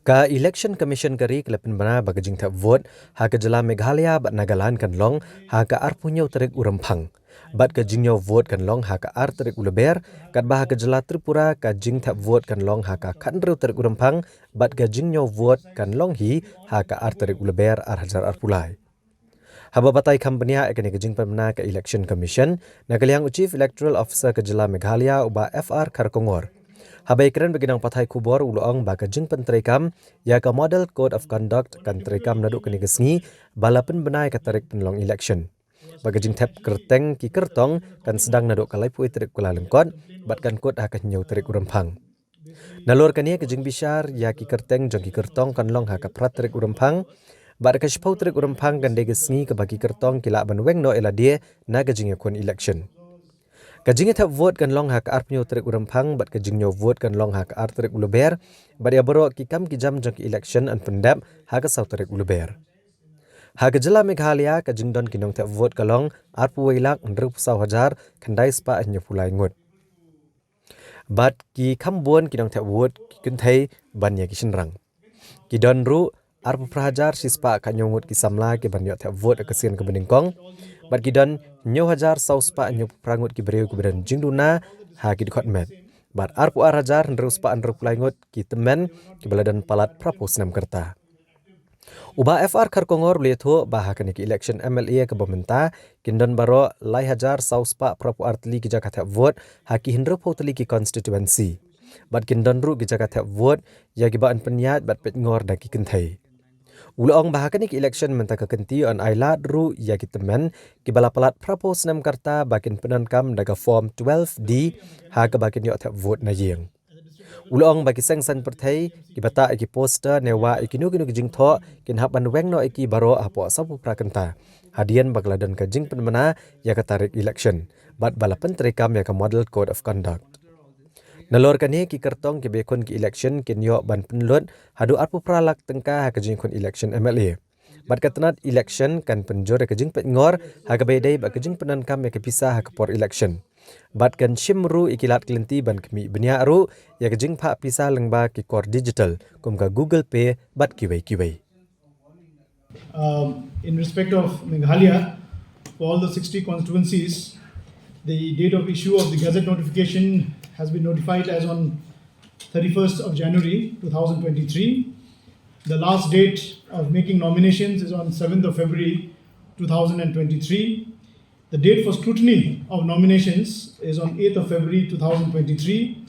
Ka Election Commission kari kelepen bana bagajing Thep vote ha ke Jylla Meghalaya bat Nagaland kan long ha ka ar punyau Tarik Rymphang. Bat ke jingnyau vote kan long ha ka ar Tarik Lber kat bah ke Jylla Tripura ka jing Thep vote kan long ha ka khandru Tarik Rymphang bat ke jingnyau vote kan long hi ha ka ar Tarik Lber ar hajar ar pulai. Haba batai company ekani ke jing pemna ke Election Commission Nagaliang Chief Electoral Officer ke Jylla Meghalaya uba FR Kharkongor. Habai keren beginang pathai kubor uluang baka jing pentrekam ya ka model code of conduct kan trekam naduk kini gesngi balapen benai ka tarik penlong election. Baka jing Thep kerteng ki kertong kan sedang naduk kalai pui tarik kula lengkot bat kan kod haka nyau tarik Rymphang. Nalor kania ke jing bishar ya ki kerteng jong ki kertong kan long haka prat tarik Rymphang bat ka shpau tarik Rymphang kan de gesngi ke bagi kertong kila ban weng no ela dia na ke jing yakun election. Kajing Thep vote kan long hak ar pnyo Tarik Rymphang bat kajing nyo vote kan long hak ar Tarik Lber bat ya baro ki kam ki jam jong ki election an pendap hak sau Tarik Lber. Hak Jylla Meghalaya kajing don kinong Thep vote kalong ar puwailak ndrup sau hajar kandai spa nyo pulai ngut. Bat ki kam buon kinong Thep vote ki kunthai ban ya ki shinrang. Ki don ru ar prahajar si spa ka nyongut ki samla ki ban yo Thep vote akasian ke beningkong. Bat gidan nyo hajar sau spa nyo prangut ki breu kuberan jingduna ha ki dikot met. Bat arpu ar hajar ndru spa ndru pulaingut ki temen ki baladan palat prapos nam kerta. Uba FR Kharkongor lietho bahakan ki election MLA ke bomenta kindon baro lai hajar sau spa prapu artli ki jaka Thep vote ha ki hindro potli ki constituency. Bat kindon ru ki jaka Thep vote ya ki baan penyat bat pet ngor da ki kenthai. Ulang bahakan ki election mentaka kenti on ailat ru ya ki temen ki balapalat prapos nam karta bakin penankam daga form 12D ha ke bakin yo Thep vote na yeng. Ulang bagi sengsan perthai ki bata ki poster newa ikinu kinu ki jingtho kin hapan weng no iki baro apo sapu prakenta. Hadian bagladan ka jing penmana ya ka tarik election bat balapan terekam ya ka model code of conduct. Nalor kani ki kertong ki bekon ki election kin yo ban penlut hadu arpu pralak tengka ha kajing kon election MLA. Bat katanat election kan penjor kajing pet ngor ha ka bedai ba kajing penan kam ya pisah ha por election. Bat kan shimru ikilat klenti ban kemi benia ru ya kajing pha pisah lengba ki kor digital kum ka Google Pay bat kiwei. In respect of Meghalaya, for all the 60 constituencies, the date of issue of the Gazette notification has been notified as on 31st of January 2023. The last date of making nominations is on 7th of February 2023. The date for scrutiny of nominations is on 8th of February 2023.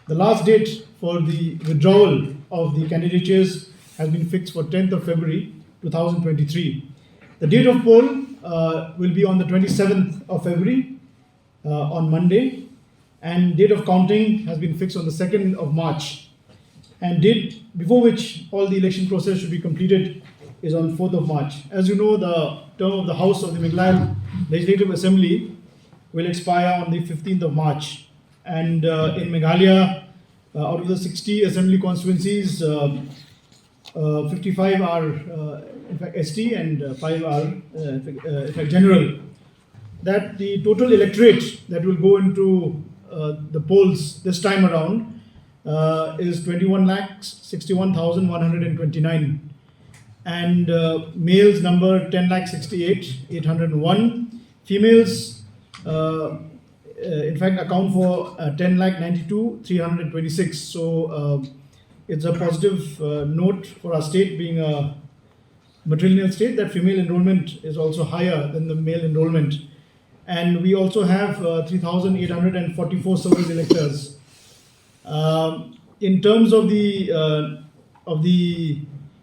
The last date for the withdrawal of the candidatures has been fixed for 10th of February 2023. The date of poll will be on the 27th of February on Monday. And date of counting has been fixed on the 2nd of March. And date before which all the election process should be completed is on 4th of March. As you know, the term of the House of the Meghalaya Legislative Assembly will expire on the 15th of March. And in Meghalaya, out of the 60 assembly constituencies, 55 are in fact ST and 5 are in fact general. That the total electorate that will go into the polls this time around is 21,61,129 and males number 10,68,801. Females in fact account for 10,92,326. So it's a positive note for our state, being a matrilineal state, that female enrollment is also higher than the male enrollment. And we also have 3,844 service electors. In terms of the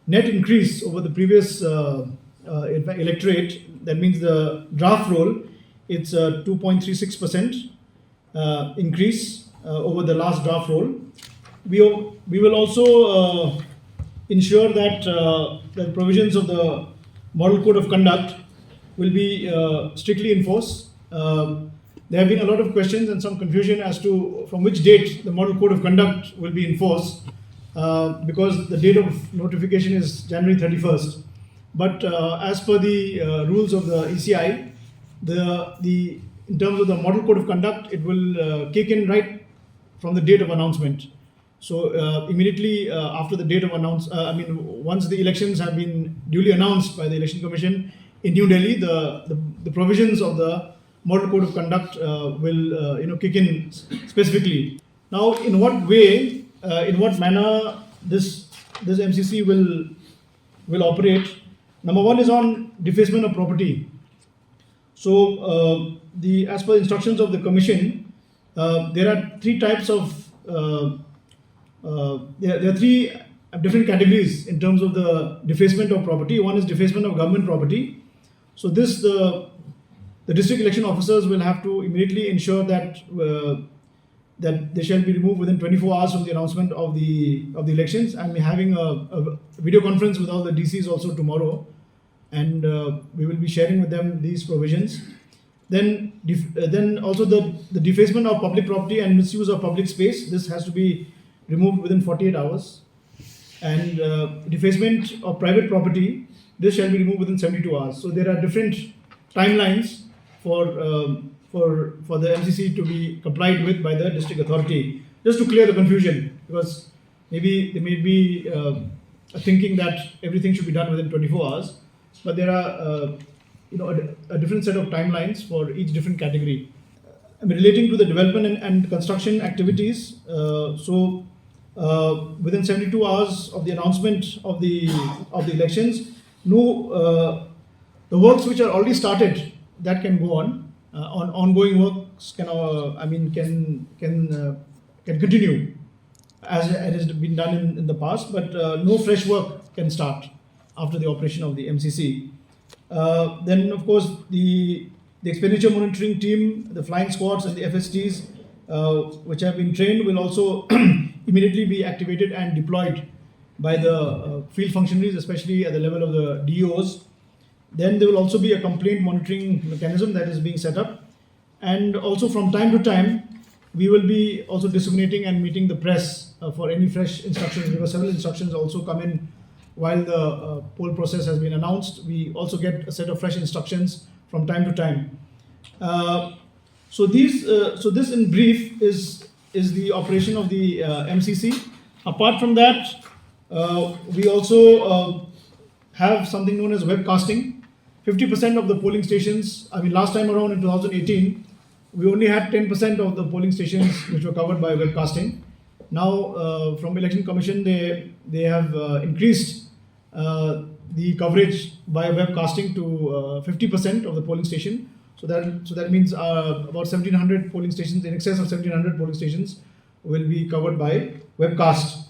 net increase over the previous electorate, that means the draft roll, it's a 2.36% increase over the last draft roll. We will also ensure that the provisions of the Model Code of Conduct will be strictly enforced. There have been a lot of questions and some confusion as to from which date the Model Code of Conduct will be enforced, because the date of notification is January 31st. But as per the rules of the ECI, in terms of the Model Code of Conduct, it will kick in right from the date of announcement. So immediately after the date of once the elections have been duly announced by the Election Commission in New Delhi, the provisions of the Model Code of Conduct will kick in specifically. Now, in what way, in what manner this MCC will operate? Number one is on defacement of property. So, as per instructions of the Commission, there are three types of there are three different categories in terms of the defacement of property. One is defacement of government property. So this the district election officers will have to immediately ensure that that they shall be removed within 24 hours from the announcement of the elections. And we're having a video conference with all the DCs also tomorrow, and we will be sharing with them these provisions. Then also the defacement of public property and misuse of public space. This has to be removed within 48 hours. And defacement of private property, this shall be removed within 72 hours. So there are different timelines for the MCC to be complied with by the district authority. Just to clear the confusion, because maybe there may be a thinking that everything should be done within 24 hours, but there are a different set of timelines for each different category. Relating to the development and construction activities, within 72 hours of the announcement of the elections, the works which are already started, that can go on. Ongoing works can continue as it has been done in the past, but no fresh work can start after the operation of the MCC. Then, of course, the expenditure monitoring team, the flying squads and the FSTs, which have been trained, will also immediately be activated and deployed by the field functionaries, especially at the level of the DOs. Then there will also be a complaint monitoring mechanism that is being set up. And also from time to time, we will be also disseminating and meeting the press for any fresh instructions, because several instructions also come in while the poll process has been announced. We also get a set of fresh instructions from time to time. So this in brief is the operation of the MCC. Apart from that, we also have something known as webcasting. 50% of the polling stations, last time around in 2018, we only had 10% of the polling stations which were covered by webcasting. Now, from Election Commission, they have increased the coverage by webcasting to 50% of the polling station. So that means about 1,700 polling stations, in excess of 1,700 polling stations, will be covered by webcast.